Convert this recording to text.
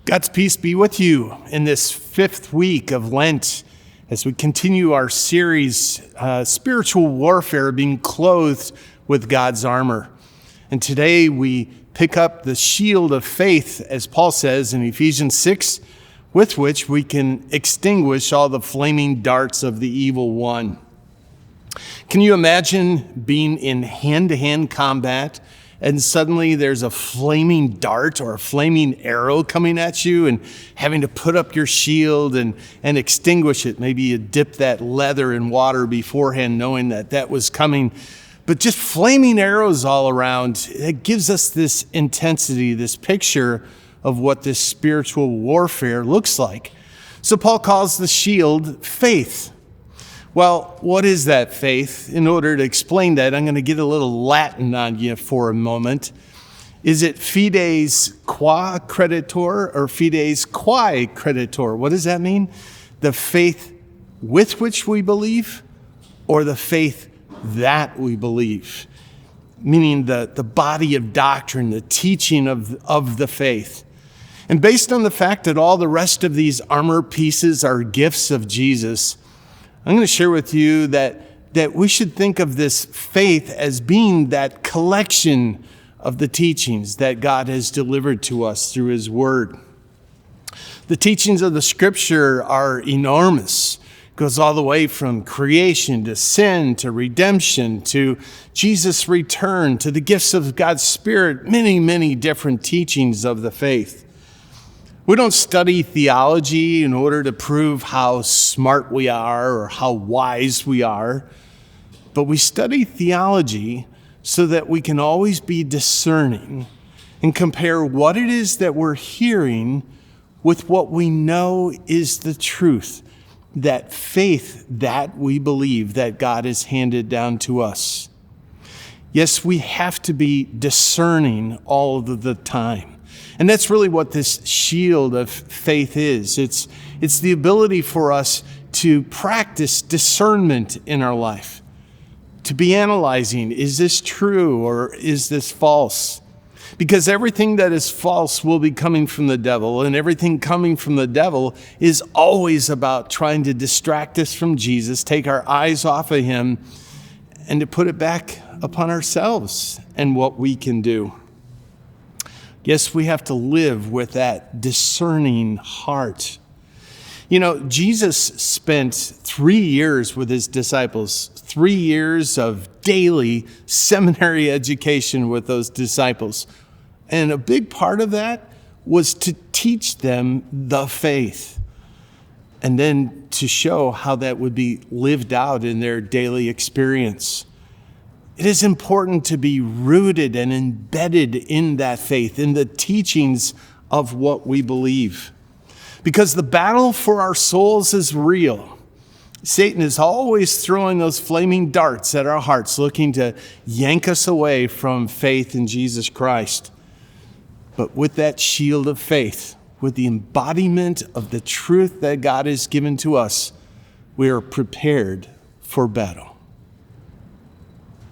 God's peace be with you in this fifth week of Lent as we continue our series, Spiritual Warfare, being clothed with God's armor. And today we pick up the shield of faith, as Paul says in Ephesians 6, with which we can extinguish all the flaming darts of the evil one. Can you imagine being in hand-to-hand combat and suddenly there's a flaming dart or a flaming arrow coming at you and having to put up your shield and extinguish it? Maybe you dip that leather in water beforehand knowing that was coming. But just flaming arrows all around, it gives us this intensity, this picture of what this spiritual warfare looks like. So Paul calls the shield faith. Well, what is that faith? In order to explain that, I'm going to get a little Latin on you for a moment. Is it fides qua creditor or fides quae creditor? What does that mean? The faith with which we believe or the faith that we believe? Meaning the body of doctrine, the teaching of the faith. And based on the fact that all the rest of these armor pieces are gifts of Jesus, I'm going to share with you that we should think of this faith as being that collection of the teachings that God has delivered to us through His Word. The teachings of the Scripture are enormous. It goes all the way from creation to sin to redemption to Jesus' return to the gifts of God's Spirit, many, many different teachings of the faith. We don't study theology in order to prove how smart we are or how wise we are, but we study theology so that we can always be discerning and compare what it is that we're hearing with what we know is the truth, that faith that we believe that God has handed down to us. Yes, we have to be discerning all of the time. And that's really what this shield of faith is. It's the ability for us to practice discernment in our life, to be analyzing, is this true or is this false? Because everything that is false will be coming from the devil, and everything coming from the devil is always about trying to distract us from Jesus, take our eyes off of Him, and to put it back upon ourselves and what we can do. Yes, we have to live with that discerning heart. You know, Jesus spent 3 years with His disciples, 3 years of daily seminary education with those disciples. And a big part of that was to teach them the faith and then to show how that would be lived out in their daily experience. It is important to be rooted and embedded in that faith, in the teachings of what we believe. Because the battle for our souls is real. Satan is always throwing those flaming darts at our hearts, looking to yank us away from faith in Jesus Christ. But with that shield of faith, with the embodiment of the truth that God has given to us, we are prepared for battle.